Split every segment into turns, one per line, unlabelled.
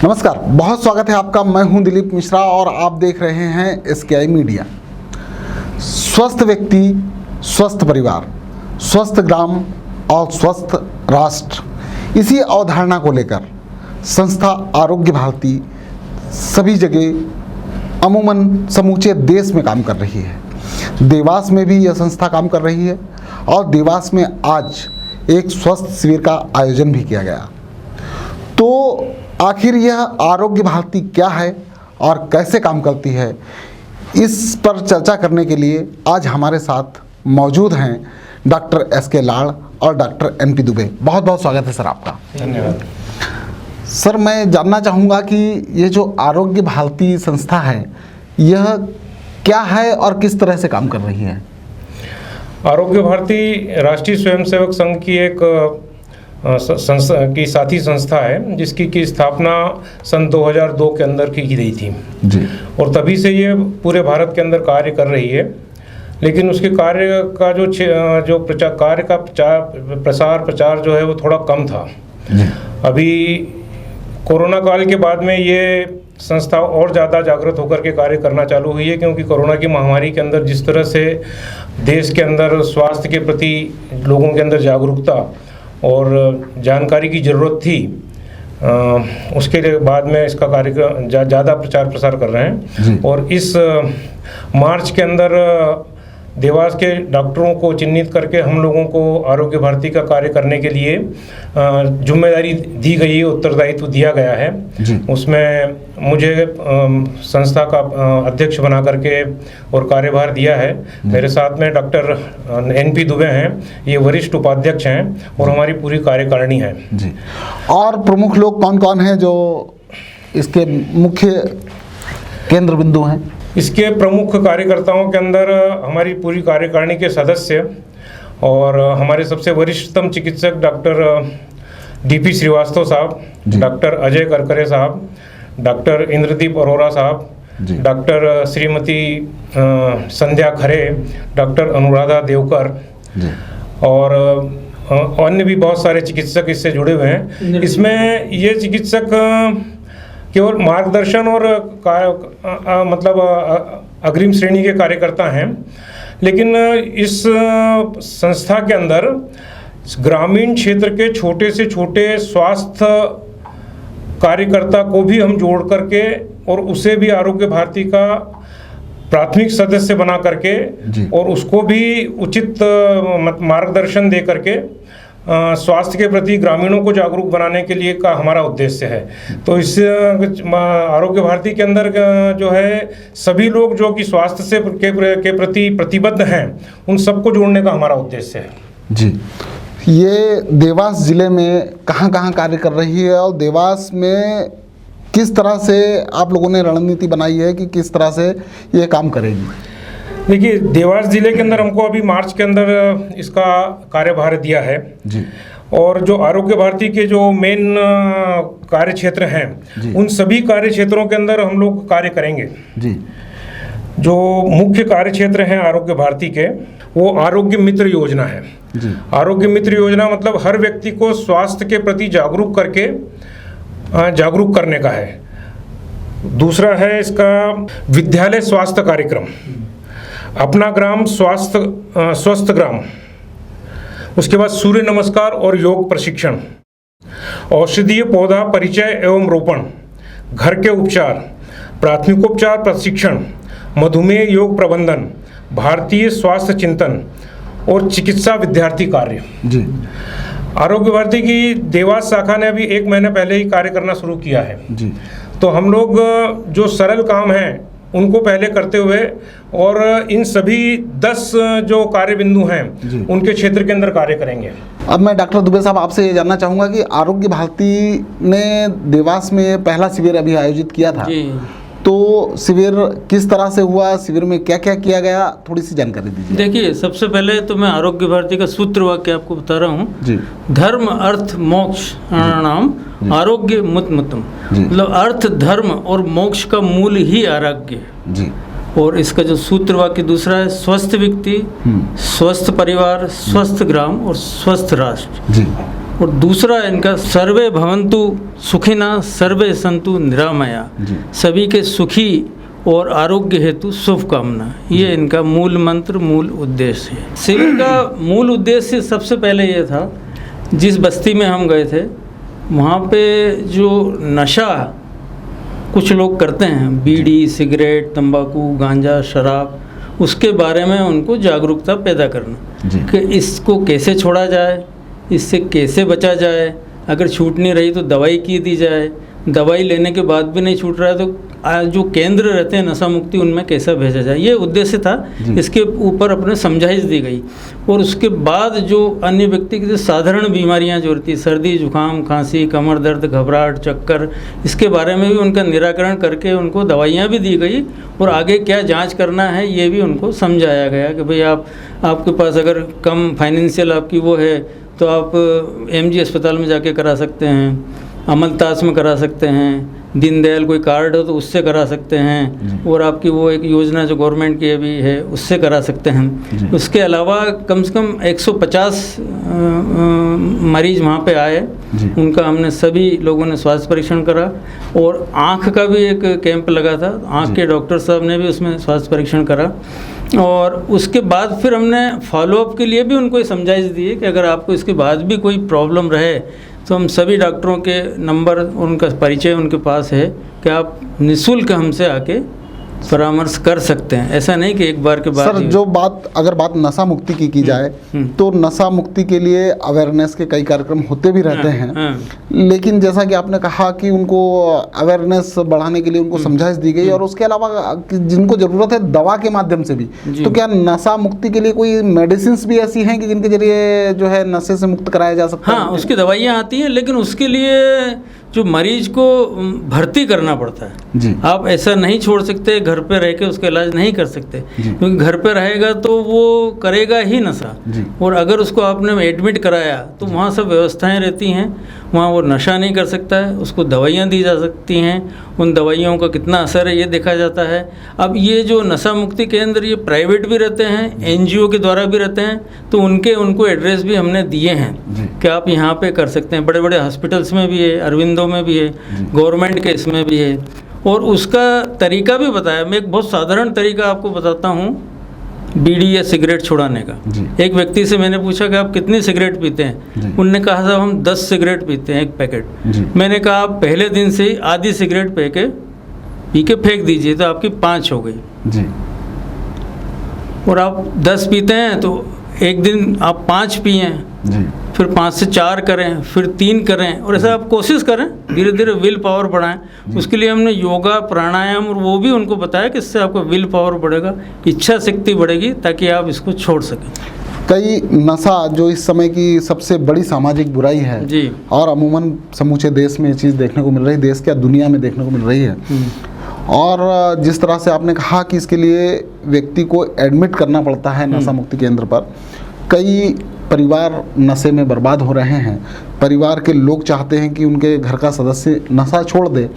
नमस्कार, बहुत स्वागत है आपका। मैं हूं दिलीप मिश्रा और आप देख रहे हैं SKI मीडिया। स्वस्थ व्यक्ति, स्वस्थ परिवार, स्वस्थ ग्राम और स्वस्थ राष्ट्र, इसी अवधारणा को लेकर संस्था आरोग्य भारती सभी जगह अमूमन समूचे देश में काम कर रही है। देवास में भी यह संस्था काम कर रही है और देवास में आज एक स्वस्थ शिविर का आयोजन भी किया गया। तो आखिर यह आरोग्य भारती क्या है और कैसे काम करती है, इस पर चर्चा करने के लिए आज हमारे साथ मौजूद हैं डॉक्टर SK लाड़ और डॉक्टर NP दुबे। बहुत बहुत स्वागत है सर आपका।
धन्यवाद।
सर, मैं जानना चाहूँगा कि ये जो आरोग्य भारती संस्था है, यह क्या है और किस तरह से काम कर रही है?
आरोग्य भारती राष्ट्रीय स्वयंसेवक संघ की एक की साथी संस्था है, जिसकी की स्थापना सन 2002 के अंदर की गई थी
जी।
और तभी से ये पूरे भारत के अंदर कार्य कर रही है। लेकिन उसके कार्य का जो प्रचार जो है वो थोड़ा कम था
जी।
अभी कोरोना काल के बाद में ये संस्था और ज़्यादा जागृत होकर के कार्य करना चालू हुई है, क्योंकि कोरोना की महामारी के अंदर जिस तरह से देश के अंदर स्वास्थ्य के प्रति लोगों के अंदर जागरूकता और जानकारी की ज़रूरत थी, उसके बाद में इसका कार्यक्रम ज़्यादा प्रचार प्रसार कर रहे हैं। और इस मार्च के अंदर देवास के डॉक्टरों को चिन्हित करके हम लोगों को आरोग्य भारती का कार्य करने के लिए जिम्मेदारी दी गई है, उत्तरदायित्व दिया गया है। उसमें मुझे संस्था का अध्यक्ष बना करके और कार्यभार दिया है। मेरे साथ में डॉक्टर NP दुबे हैं, ये वरिष्ठ उपाध्यक्ष हैं और हमारी पूरी कार्यकारिणी है
जी। और प्रमुख लोग कौन कौन हैं जो इसके मुख्य केंद्र बिंदु हैं?
इसके प्रमुख कार्यकर्ताओं के अंदर हमारी पूरी कार्यकारिणी के सदस्य और हमारे सबसे वरिष्ठतम चिकित्सक डॉक्टर DP श्रीवास्तव साहब, डॉक्टर अजय करकरे साहब, डॉक्टर इंद्रदीप अरोरा साहब, डॉक्टर श्रीमती संध्या खरे, डॉक्टर अनुराधा देवकर और अन्य भी बहुत सारे चिकित्सक इससे जुड़े हुए हैं। इसमें ये चिकित्सक केवल मार्गदर्शन और अग्रिम श्रेणी के कार्यकर्ता हैं, लेकिन इस संस्था के अंदर ग्रामीण क्षेत्र के छोटे से छोटे स्वास्थ्य कार्यकर्ता को भी हम जोड़ करके और उसे भी आरोग्य भारती का प्राथमिक सदस्य बना करके और उसको भी उचित मार्गदर्शन दे करके स्वास्थ्य के प्रति ग्रामीणों को जागरूक बनाने के लिए का हमारा उद्देश्य है। तो इस आरोग्य भारती के अंदर जो है सभी लोग जो कि स्वास्थ्य से के प्रति प्रतिबद्ध हैं, उन सबको जोड़ने का हमारा उद्देश्य है
जी। ये देवास जिले में कहाँ कार्य कर रही है और देवास में किस तरह से आप लोगों ने रणनीति बनाई है कि किस तरह से ये काम करेगी?
देखिए, देवास जिले के अंदर हमको अभी मार्च के अंदर इसका कार्यभार दिया है
जी।
और जो आरोग्य भारती के जो मेन कार्य क्षेत्र हैं, उन सभी कार्य क्षेत्रों के अंदर हम लोग कार्य करेंगे
जी।
जो मुख्य कार्य क्षेत्र हैं आरोग्य भारती के, वो आरोग्य मित्र योजना है जी। आरोग्य मित्र योजना मतलब हर व्यक्ति को स्वास्थ्य के प्रति जागरूक करने का है। दूसरा है इसका विद्यालय स्वास्थ्य कार्यक्रम, अपना ग्राम स्वस्थ ग्राम, उसके बाद सूर्य नमस्कार और योग प्रशिक्षण, औषधीय पौधा परिचय एवं रोपण, घर के उपचार, प्राथमिकोपचार प्रशिक्षण, मधुमेह योग प्रबंधन, भारतीय स्वास्थ्य चिंतन और चिकित्सा विद्यार्थी कार्य
जी।
आरोग्य भारती की देवास शाखा ने अभी 1 महीने पहले ही कार्य करना शुरू किया है
जी।
तो हम लोग जो सरल काम हैं उनको पहले करते हुए और इन सभी 10 जो कार्य बिंदु हैं उनके क्षेत्र के अंदर कार्य करेंगे।
अब मैं डॉक्टर दुबे साहब आपसे ये जानना चाहूँगा कि आरोग्य भारती ने देवास में पहला शिविर अभी आयोजित किया था जी। तो शिविर किस तरह से हुआ, शिविर में क्या क्या किया गया, थोड़ी सी जानकारी दीजिए।
देखिए, सबसे पहले तो मैं आरोग्य भारती का सूत्र वाक्य आपको बता रहा हूँ जी। धर्म अर्थ मोक्ष नाम आरोग्य मुतमतम, मतलब अर्थ धर्म और मोक्ष का मूल ही आरोग्य जी। और इसका जो सूत्र वाक्य दूसरा है स्वस्थ व्यक्ति, स्वस्थ परिवार, स्वस्थ ग्राम और स्वस्थ राष्ट्र जी। और दूसरा इनका सर्वे भवन्तु सुखिनः सर्वे सन्तु निरामया, सभी के सुखी और आरोग्य हेतु शुभकामना, ये इनका मूल मंत्र, मूल उद्देश्य है। शिविर का मूल उद्देश्य सबसे पहले ये था, जिस बस्ती में हम गए थे वहाँ पे जो नशा कुछ लोग करते हैं, बीड़ी, सिगरेट, तंबाकू, गांजा, शराब, उसके बारे में उनको जागरूकता पैदा करना कि इसको कैसे छोड़ा जाए, इससे कैसे बचा जाए, अगर छूट नहीं रही तो दवाई की दी जाए, दवाई लेने के बाद भी नहीं छूट रहा है तो जो केंद्र रहते हैं नशा मुक्ति उनमें कैसा भेजा जाए, ये उद्देश्य था। इसके ऊपर अपने समझाइश दी गई और उसके बाद जो अन्य व्यक्ति की जो साधारण बीमारियां जो रहती, सर्दी, जुकाम, खांसी, कमर दर्द, घबराहट, चक्कर, इसके बारे में भी उनका निराकरण करके उनको दवाइयाँ भी दी गई और आगे क्या जाँच करना है ये भी उनको समझाया गया कि भाई आपके पास अगर कम फाइनेंशियल आपकी वो है तो आप MG अस्पताल में जाके करा सकते हैं, अमलताज में करा सकते हैं, दीनदयाल कोई कार्ड हो तो उससे करा सकते हैं, और आपकी वो एक योजना जो गवर्नमेंट की अभी है उससे करा सकते हैं। उसके अलावा कम से कम 150 मरीज वहाँ पे आए, उनका हमने सभी लोगों ने स्वास्थ्य परीक्षण करा और आँख का भी एक कैंप लगा था, आँख के डॉक्टर साहब ने भी उसमें स्वास्थ्य परीक्षण करा। और उसके बाद फिर हमने फॉलोअप के लिए भी उनको ये समझाइश दी है कि अगर आपको इसके बाद भी कोई प्रॉब्लम रहे तो हम सभी डॉक्टरों के नंबर, उनका परिचय उनके पास है कि आप निःशुल्क हमसे आके परामर्श कर सकते हैं। ऐसा नहीं कि एक बार के बाद।
सर, जो अगर बात नशा मुक्ति की जाए तो नशा मुक्ति के लिए अवेयरनेस के कई कार्यक्रम होते भी रहते हैं, लेकिन जैसा कि आपने कहा कि उनको अवेयरनेस बढ़ाने के लिए उनको समझाइश दी गई और उसके अलावा जिनको ज़रूरत है दवा के माध्यम से भी, तो क्या नशा मुक्ति के लिए कोई मेडिसिन भी ऐसी हैं कि जिनके जरिए जो है नशे से मुक्त कराया जा सकता है?
हाँ, उसकी दवाइयाँ आती हैं, लेकिन उसके लिए जो मरीज को भर्ती करना पड़ता है
जी।
आप ऐसा नहीं छोड़ सकते, घर पे रह के उसका इलाज नहीं कर सकते, क्योंकि घर पे रहेगा तो वो करेगा ही नशा, और अगर उसको आपने एडमिट कराया तो वहाँ सब व्यवस्थाएं रहती हैं, वहाँ वो नशा नहीं कर सकता है, उसको दवाइयाँ दी जा सकती हैं, उन दवाइयों का कितना असर है ये देखा जाता है। अब ये जो नशा मुक्ति केंद्र ये प्राइवेट भी रहते हैं, NGO के द्वारा भी रहते हैं, तो उनको एड्रेस भी हमने दिए हैं कि आप यहाँ पे कर सकते हैं। बड़े बड़े हॉस्पिटल्स में भी है, अरविंदो में भी है, गवर्नमेंट के इसमें भी है, और उसका तरीका भी बताया। मैं एक बहुत साधारण तरीका आपको बताता हूँ बीड़ी या सिगरेट छुड़ाने का। एक व्यक्ति से मैंने पूछा कि आप कितनी सिगरेट पीते हैं? उनने कहा साहब हम 10 सिगरेट पीते हैं, एक पैकेट। मैंने कहा आप पहले दिन से ही आधी सिगरेट पी के फेंक दीजिए तो आपकी 5 हो गई जी। और आप 10 पीते हैं तो एक दिन आप 5 पिए जी, फिर 5 से 4 करें, फिर 3 करें, और ऐसा आप कोशिश करें, धीरे धीरे विल पावर बढ़ाएं। उसके लिए हमने योगा, प्राणायाम और वो भी उनको बताया कि इससे आपका विल पावर बढ़ेगा, इच्छा शक्ति बढ़ेगी, ताकि आप इसको छोड़ सकें।
कई नशा जो इस समय की सबसे बड़ी सामाजिक बुराई है जी, और अमूमन समूचे देश में ये चीज़ देखने को मिल रही है, देश क्या दुनिया में देखने को मिल रही है। और जिस तरह से आपने कहा कि इसके लिए व्यक्ति को एडमिट करना पड़ता है नशा मुक्ति केंद्र पर, कई परिवार नशे में बर्बाद हो रहे हैं। परिवार के लोग चाहते हैं कि उनके घर का सदस्य नशा छोड़ दे,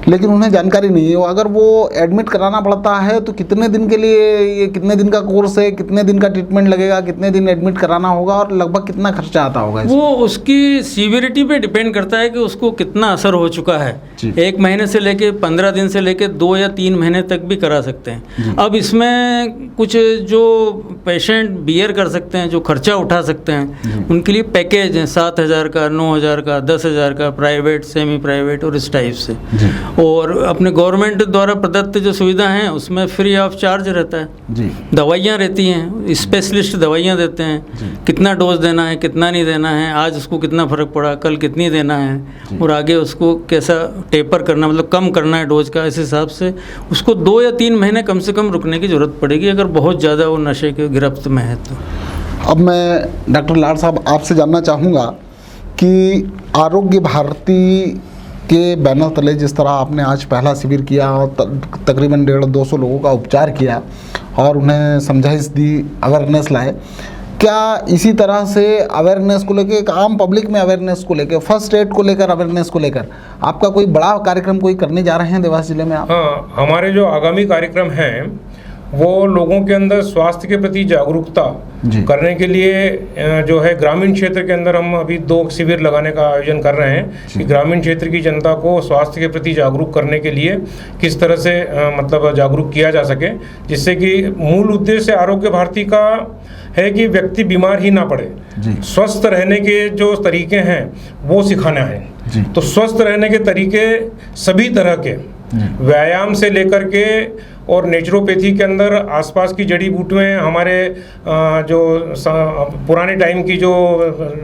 लेकिन उन्हें जानकारी नहीं है। अगर वो एडमिट कराना पड़ता है तो कितने दिन के लिए, ये कितने दिन का कोर्स है, कितने दिन का ट्रीटमेंट लगेगा, कितने दिन एडमिट कराना होगा और लगभग कितना खर्चा आता होगा?
वो उसकी सीवियरिटी पे डिपेंड करता है कि उसको कितना असर हो चुका है। 1 महीने से लेके 15 दिन से लेके 2 या 3 महीने तक भी करा सकते हैं। अब इसमें कुछ जो पेशेंट बियर कर सकते हैं, जो खर्चा उठा सकते हैं, उनके लिए पैकेज हैं 7,000 का, 9,000 का, 10,000 का, प्राइवेट, सेमी प्राइवेट और इस टाइप से। और अपने गवर्नमेंट द्वारा प्रदत्त जो सुविधा हैं उसमें फ्री ऑफ चार्ज रहता है जी। दवाइयाँ रहती हैं, स्पेशलिस्ट दवाइयाँ देते हैं, कितना डोज देना है, कितना नहीं देना है, आज उसको कितना फ़र्क पड़ा, कल कितनी देना है, और आगे उसको कैसा टेपर करना, मतलब कम करना है डोज का, इस हिसाब से उसको 2 या 3 महीने कम से कम रुकने की ज़रूरत पड़ेगी अगर बहुत ज़्यादा वो नशे के गिरफ्त में है तो।
अब मैं डॉक्टर लाड साहब आपसे जानना चाहूँगा कि आरोग्य भारती के बैनर तले जिस तरह आपने आज पहला शिविर किया और तकरीबन 150-200 लोगों का उपचार किया और उन्हें समझाइश दी, अवेयरनेस लाए, क्या इसी तरह से अवेयरनेस को लेकर, एक आम पब्लिक में अवेयरनेस को लेकर, फर्स्ट एड को लेकर, अवेयरनेस को लेकर आपका कोई बड़ा कार्यक्रम कोई करने जा रहे हैं देवास जिले में आप?
हाँ, हमारे जो आगामी कार्यक्रम हैं वो लोगों के अंदर स्वास्थ्य के प्रति जागरूकता करने के लिए जो है ग्रामीण क्षेत्र के अंदर हम अभी 2 शिविर लगाने का आयोजन कर रहे हैं कि ग्रामीण क्षेत्र की जनता को स्वास्थ्य के प्रति जागरूक करने के लिए किस तरह से मतलब जागरूक किया जा सके, जिससे कि मूल उद्देश्य आरोग्य भारती का है कि व्यक्ति बीमार ही ना पड़े, स्वस्थ रहने के जो तरीके हैं वो सिखाना है। तो स्वस्थ रहने के तरीके सभी तरह के, व्यायाम से लेकर के और नेचुरोपैथी के अंदर आसपास की जड़ी बूटियाँ, हमारे जो पुराने टाइम की जो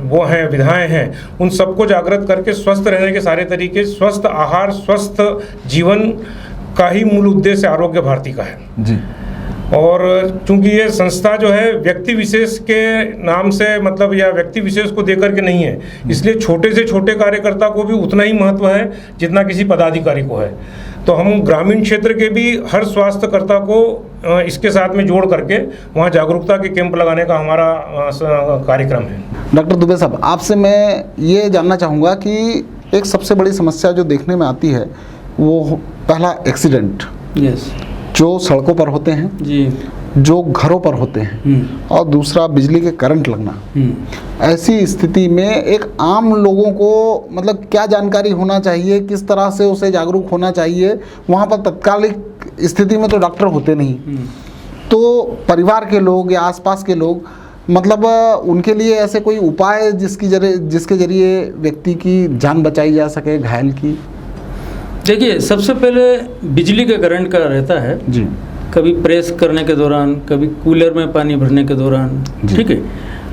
वो हैं विधाएं हैं, उन सबको जागृत करके स्वस्थ रहने के सारे तरीके, स्वस्थ आहार, स्वस्थ जीवन का ही मूल उद्देश्य आरोग्य भारती का है जी। और चूंकि ये संस्था जो है व्यक्ति विशेष के नाम से मतलब या व्यक्ति विशेष को देकर के नहीं है, इसलिए छोटे से छोटे कार्यकर्ता को भी उतना ही महत्व है जितना किसी पदाधिकारी को है। तो हम ग्रामीण क्षेत्र के भी हर स्वास्थ्यकर्ता को इसके साथ में जोड़ करके वहाँ जागरूकता के कैंप लगाने का हमारा कार्यक्रम है।
डॉक्टर दुबे साहब, आपसे मैं ये जानना चाहूँगा कि एक सबसे बड़ी समस्या जो देखने में आती है वो पहला एक्सीडेंट, जो सड़कों पर होते हैं जी, जो घरों पर होते हैं, और दूसरा बिजली के करंट लगना। ऐसी स्थिति में एक आम लोगों को मतलब क्या जानकारी होना चाहिए, किस तरह से उसे जागरूक होना चाहिए? वहाँ पर तत्कालिक स्थिति में तो डॉक्टर होते नहीं, तो परिवार के लोग या आसपास के लोग मतलब उनके लिए ऐसे कोई उपाय जिसके जरिए व्यक्ति की जान बचाई जा सके, घायल की?
देखिए, सबसे पहले बिजली के करंट का रहता है जी, कभी प्रेस करने के दौरान, कभी कूलर में पानी भरने के दौरान, ठीक है।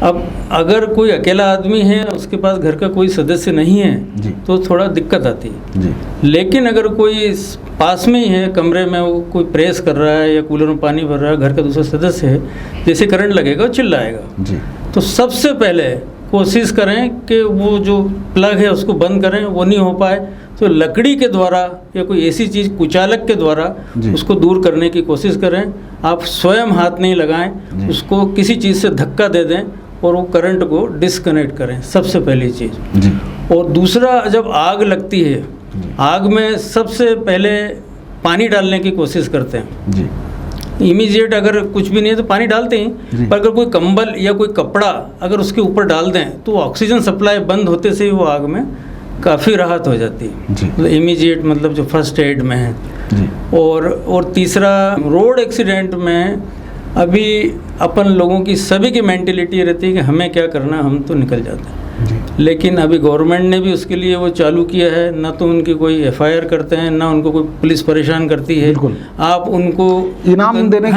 अब अगर कोई अकेला आदमी है, उसके पास घर का कोई सदस्य नहीं है जी, तो थोड़ा दिक्कत आती है जी। लेकिन अगर कोई पास में ही है कमरे में, वो कोई प्रेस कर रहा है या कूलर में पानी भर रहा है, घर का दूसरा सदस्य है, जैसे करंट लगेगा वो चिल्लाएगा जी। तो सबसे पहले कोशिश करें कि वो जो प्लग है उसको बंद करें। वो नहीं हो पाए तो लकड़ी के द्वारा या कोई ऐसी चीज़ कुचालक के द्वारा उसको दूर करने की कोशिश करें। आप स्वयं हाथ नहीं लगाएं, उसको किसी चीज़ से धक्का दे दें और वो करंट को डिस्कनेक्ट करें, सबसे पहली चीज़। और दूसरा, जब आग लगती है, आग में सबसे पहले पानी डालने की कोशिश करते हैं। इमीडिएट अगर कुछ भी नहीं है तो पानी डालते हैं, पर अगर कोई कंबल या कोई कपड़ा अगर उसके ऊपर डाल दें तो ऑक्सीजन सप्लाई बंद होते से ही वो आग में काफ़ी राहत हो जाती है, मतलब इमीडिएट, मतलब जो फर्स्ट एड में है जी। और तीसरा, रोड एक्सीडेंट में अभी अपन लोगों की सभी की मेंटेलिटी रहती है कि हमें क्या करना, हम तो निकल जाते हैं। लेकिन अभी गवर्नमेंट ने भी उसके लिए वो चालू किया है, ना तो उनकी कोई एफआईआर करते हैं, ना उनको कोई पुलिस परेशान करती है। आप उनको
इनाम देने का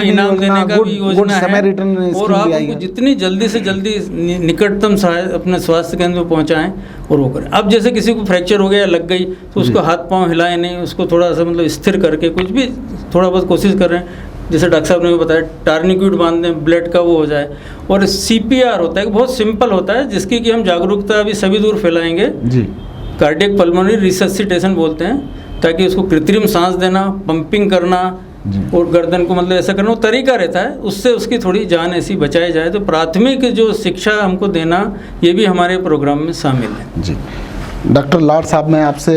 भी योजना
है, और आप उनको जितनी जल्दी से जल्दी निकटतम अपने स्वास्थ्य केंद्र पहुँचाएँ और वो करें। अब जैसे किसी को फ्रैक्चर हो गया, लग गई, तो उसको हाथ पाँव हिलाए नहीं, उसको थोड़ा सा मतलब स्थिर करके कुछ भी थोड़ा बहुत कोशिश कर रहे हैं। जैसे डॉक्टर साहब ने भी बताया, टार्निक्यूट बांध दें, ब्लड का वो हो जाए। और CPR होता है, बहुत सिंपल होता है, जिसकी कि हम जागरूकता अभी सभी दूर फैलाएंगे जी। कार्डियक पल्मोनरी रिससिटेशन बोलते हैं, ताकि उसको कृत्रिम सांस देना, पंपिंग करना और गर्दन को मतलब ऐसा करना, वो तरीका रहता है, उससे उसकी थोड़ी जान ऐसी बचाई जाए। तो प्राथमिक जो शिक्षा हमको देना, ये भी हमारे प्रोग्राम में शामिल है
जी। डॉक्टर लाड साहब, मैं आपसे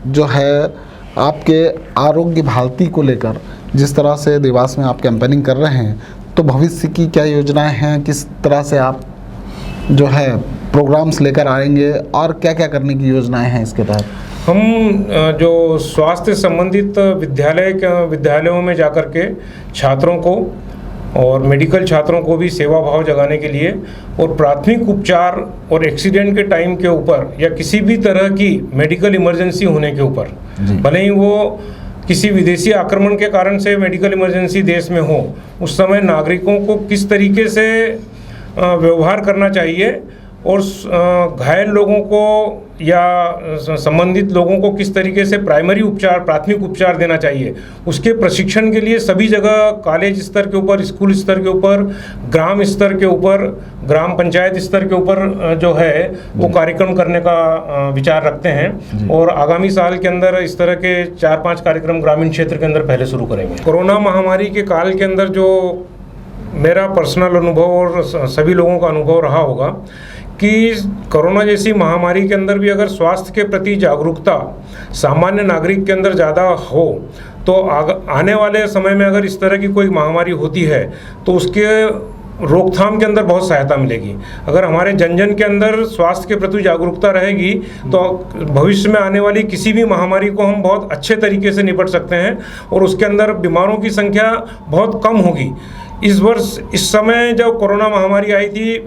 जो है आपके आरोग्य भारती को लेकर, जिस तरह से देवास में आप कैंपेनिंग कर रहे हैं, तो भविष्य की क्या योजनाएं हैं, किस तरह से आप जो है प्रोग्राम्स लेकर आएंगे और क्या क्या करने की योजनाएं हैं इसके तहत?
हम जो स्वास्थ्य संबंधित विद्यालयों में जाकर के छात्रों को और मेडिकल छात्रों को भी सेवा भाव जगाने के लिए और प्राथमिक उपचार और एक्सीडेंट के टाइम के ऊपर या किसी भी तरह की मेडिकल इमरजेंसी होने के ऊपर, भले ही वो किसी विदेशी आक्रमण के कारण से मेडिकल इमरजेंसी देश में हो, उस समय नागरिकों को किस तरीके से व्यवहार करना चाहिए और घायल लोगों को या संबंधित लोगों को किस तरीके से प्राइमरी उपचार, प्राथमिक उपचार देना चाहिए, उसके प्रशिक्षण के लिए सभी जगह कॉलेज स्तर के ऊपर, स्कूल स्तर के ऊपर, ग्राम स्तर के ऊपर, ग्राम पंचायत स्तर के ऊपर जो है वो कार्यक्रम करने का विचार रखते हैं। और आगामी साल के अंदर इस तरह के 4-5 कार्यक्रम ग्रामीण क्षेत्र के अंदर पहले शुरू करेंगे। कोरोना महामारी के काल के अंदर जो मेरा पर्सनल अनुभव और सभी लोगों का अनुभव रहा होगा कि कोरोना जैसी महामारी के अंदर भी अगर स्वास्थ्य के प्रति जागरूकता सामान्य नागरिक के अंदर ज़्यादा हो तो आने वाले समय में अगर इस तरह की कोई महामारी होती है तो उसके रोकथाम के अंदर बहुत सहायता मिलेगी। अगर हमारे जन जन के अंदर स्वास्थ्य के प्रति जागरूकता रहेगी तो भविष्य में आने वाली किसी भी महामारी को हम बहुत अच्छे तरीके से निपट सकते हैं और उसके अंदर बीमारों की संख्या बहुत कम होगी। इस समय जब कोरोना महामारी आई थी,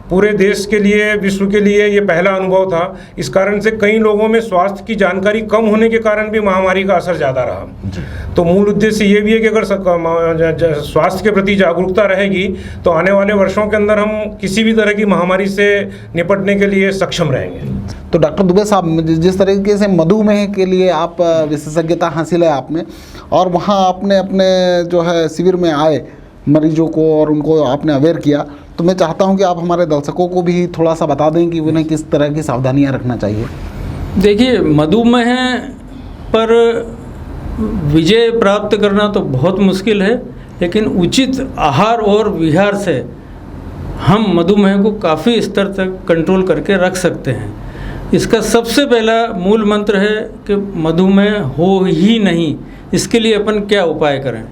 पूरे देश के लिए, विश्व के लिए ये पहला अनुभव था। इस कारण से कई लोगों में स्वास्थ्य की जानकारी कम होने के कारण भी महामारी का असर ज़्यादा रहा। तो मूल उद्देश्य ये भी है कि अगर स्वास्थ्य के प्रति जागरूकता रहेगी तो आने वाले वर्षों के अंदर हम किसी भी तरह की महामारी से निपटने के लिए सक्षम रहेंगे।
तो डॉक्टर दुबे साहब, जिस तरीके से मधुमेह के लिए आप विशेषज्ञता हासिल है आपने, और वहाँ आपने अपने जो है शिविर में आए मरीजों को और उनको आपने अवेयर किया, तो मैं चाहता हूं कि आप हमारे दर्शकों को भी थोड़ा सा बता दें कि उन्हें किस तरह की सावधानियां रखना चाहिए।
देखिए, मधुमेह पर विजय प्राप्त करना तो बहुत मुश्किल है, लेकिन उचित आहार और विहार से हम मधुमेह को काफ़ी स्तर तक कंट्रोल करके रख सकते हैं। इसका सबसे पहला मूल मंत्र है कि मधुमेह हो ही नहीं। इसके लिए अपन क्या उपाय करें?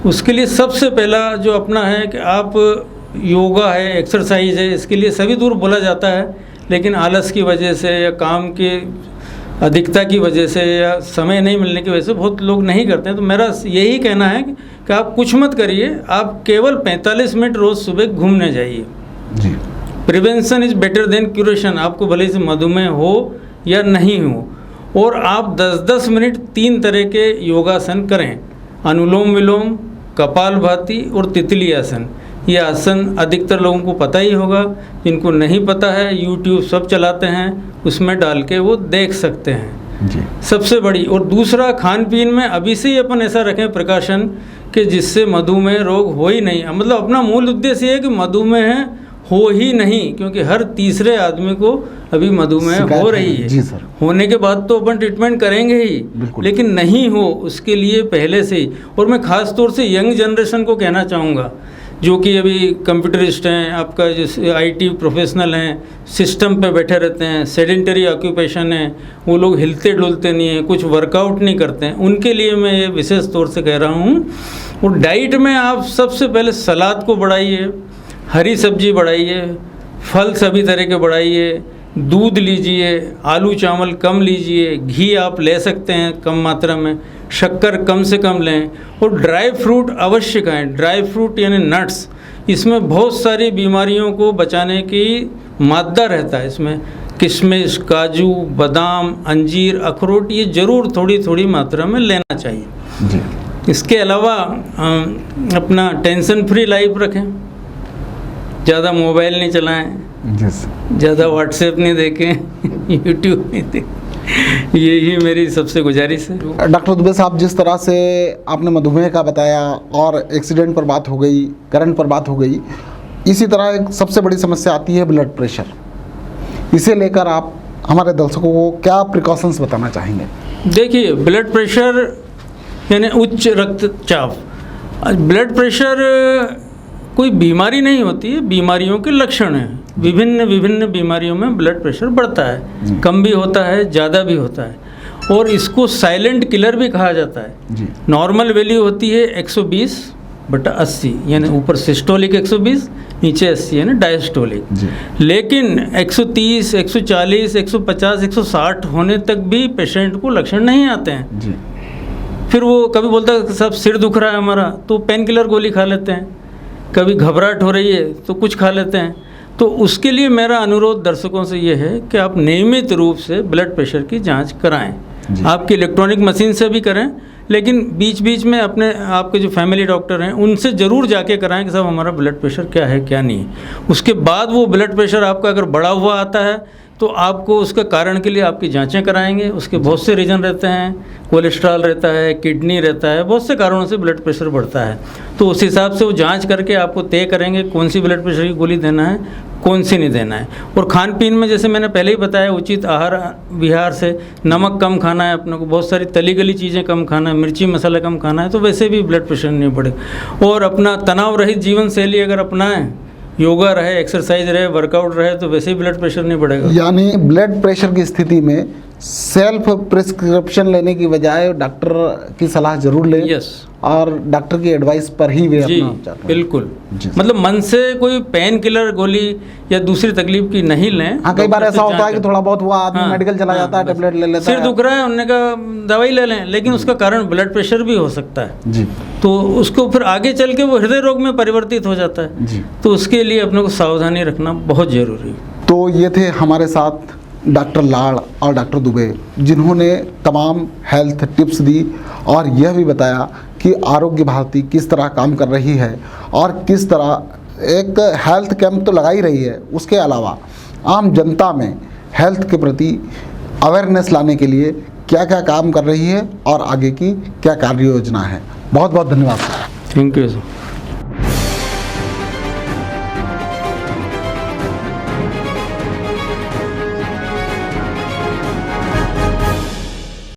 उसके लिए सबसे पहला जो अपना है कि आप योगा है, एक्सरसाइज है, इसके लिए सभी दूर बोला जाता है, लेकिन आलस की वजह से या काम की अधिकता की वजह से या समय नहीं मिलने की वजह से बहुत लोग नहीं करते हैं। तो मेरा यही कहना है कि आप कुछ मत करिए, आप केवल 45 मिनट रोज़ सुबह घूमने जाइए। जी, prevention is better than curation. आपको भले से मधुमेह हो या नहीं हो, और आप 10-10 मिनट 3 तरह के योगासन करें, अनुलोम विलोम, कपालभाति और तितली आसन। ये आसन अधिकतर लोगों को पता ही होगा, जिनको नहीं पता है यूट्यूब सब चलाते हैं, उसमें डाल के वो देख सकते हैं जी। सबसे बड़ी, और दूसरा, खान पीन में अभी से ही अपन ऐसा रखें प्रिकॉशन कि जिससे मधुमेह रोग हो ही नहीं। मतलब अपना मूल उद्देश्य ये है कि मधुमेह हो ही नहीं, क्योंकि हर तीसरे आदमी को अभी मधुमेह हो रही है।
जी सर।
होने के बाद तो अपन ट्रीटमेंट करेंगे ही, लेकिन नहीं हो उसके लिए पहले से ही। और मैं ख़ास तौर से यंग जनरेशन को कहना चाहूँगा, जो कि अभी कंप्यूटरिस्ट हैं, आपका जो आईटी प्रोफेशनल हैं, सिस्टम पे बैठे रहते हैं, सेडेंटरी ऑक्यूपेशन है, वो लोग हिलते डुलते नहीं हैं, कुछ वर्कआउट नहीं करते हैं, उनके लिए मैं ये विशेष तौर से कह रहा हूँ। और डाइट में आप सबसे पहले सलाद को बढ़ाइए, हरी सब्जी बढ़ाइए, फल सभी तरह के बढ़ाइए, दूध लीजिए, आलू चावल कम लीजिए, घी आप ले सकते हैं कम मात्रा में, शक्कर कम से कम लें, और ड्राई फ्रूट अवश्य खाएं। ड्राई फ्रूट यानी नट्स, इसमें बहुत सारी बीमारियों को बचाने की मादा रहता है। इसमें किशमिश, काजू, बादाम, अंजीर, अखरोट, ये ज़रूर थोड़ी थोड़ी मात्रा में लेना चाहिए जी। इसके अलावा अपना टेंशन फ्री लाइफ रखें, ज़्यादा मोबाइल नहीं चलाएं, ज़्यादा व्हाट्सएप नहीं देखें, यूट्यूब नहीं देखें। यही मेरी सबसे गुजारिश है।
डॉक्टर दुबे साहब, जिस तरह से आपने मधुमेह का बताया और एक्सीडेंट पर बात हो गई, करंट पर बात हो गई, इसी तरह एक सबसे बड़ी समस्या आती है ब्लड प्रेशर। इसे लेकर आप हमारे दर्शकों को क्या प्रिकॉशंस बताना चाहेंगे?
देखिए, ब्लड प्रेशर यानी उच्च रक्तचाप। ब्लड प्रेशर कोई बीमारी नहीं होती है, बीमारियों के लक्षण हैं। विभिन्न बीमारियों में ब्लड प्रेशर बढ़ता है, कम भी होता है, ज़्यादा भी होता है, और इसको साइलेंट किलर भी कहा जाता है। नॉर्मल वैल्यू होती है 120/80, यानी ऊपर सिस्टोलिक 120, नीचे 80 यानी डायस्टोलिक। लेकिन 130, 140, 150, 160 होने तक भी पेशेंट को लक्षण नहीं आते हैं जी। फिर वो कभी बोलता है सब सिर दुख रहा है हमारा, तो पेन किलर गोली खा लेते हैं, कभी घबराहट हो रही है तो कुछ खा लेते हैं। तो उसके लिए मेरा अनुरोध दर्शकों से ये है कि आप नियमित रूप से ब्लड प्रेशर की जांच कराएं। आपकी इलेक्ट्रॉनिक मशीन से भी करें, लेकिन बीच बीच में अपने आपके जो फैमिली डॉक्टर हैं उनसे ज़रूर जाके कराएं कि साहब हमारा ब्लड प्रेशर क्या है क्या नहीं है। उसके बाद वो ब्लड प्रेशर आपका अगर बढ़ा हुआ आता है तो आपको उसका कारण के लिए आपकी जांचें कराएंगे। उसके बहुत से रीज़न रहते हैं, कोलेस्ट्रॉल रहता है, किडनी रहता है, बहुत से कारणों से ब्लड प्रेशर बढ़ता है। तो उस हिसाब से वो जांच करके आपको तय करेंगे कौन सी ब्लड प्रेशर की गोली देना है, कौन सी नहीं देना है। और खान पीन में जैसे मैंने पहले ही बताया, उचित आहार विहार से नमक कम खाना है अपने को, बहुत सारी तली गली चीज़ें कम खाना है, मिर्ची मसाला कम खाना है, तो वैसे भी ब्लड प्रेशर नहीं बढ़े। और अपना तनाव रहित जीवन शैली अगर अपनाएं योगा रहे, एक्सरसाइज रहे, वर्कआउट रहे तो वैसे ही ब्लड प्रेशर नहीं बढ़ेगा।
यानी ब्लड प्रेशर की स्थिति में सेल्फ प्रिस्क्रिप्शन लेने की बजाय डॉक्टर की सलाह जरूर लें।
यस।
और डॉक्टर की एडवाइस पर ही वे
जी
अपना उपचार करें।
बिल्कुल।
जी।
मतलब मन से कोई पेन किलर गोली या दूसरी तकलीफ की नहीं लें।
हाँ, कई बार
डॉक्टर से
ऐसा होता है
जांच
कि थोड़ा बहुत हुआ आदमी
हाँ,
मेडिकल चला
हाँ,
जाता है,
बस।
टेबलेट ले लेता
सिर
है।
दुख रहा है, उन्होंने कहा दवाई ले लें, लेकिन उसका कारण ब्लड प्रेशर भी हो सकता है।
जी
तो उसको फिर आगे चल के वो हृदय रोग में परिवर्तित हो जाता है।
जी।
तो उसके लिए अपने को सावधानी रखना बहुत जरूरी है।
तो ये थे हमारे साथ डॉक्टर लाड़ और डॉक्टर दुबे, जिन्होंने तमाम हेल्थ टिप्स दी और यह भी बताया कि आरोग्य भारती किस तरह काम कर रही है और किस तरह एक हेल्थ कैंप तो लगा ही रही है, उसके अलावा आम जनता में हेल्थ के प्रति अवेयरनेस लाने के लिए क्या क्या काम कर रही है और आगे की क्या कार्य योजना है। बहुत बहुत धन्यवाद।
Thank you sir.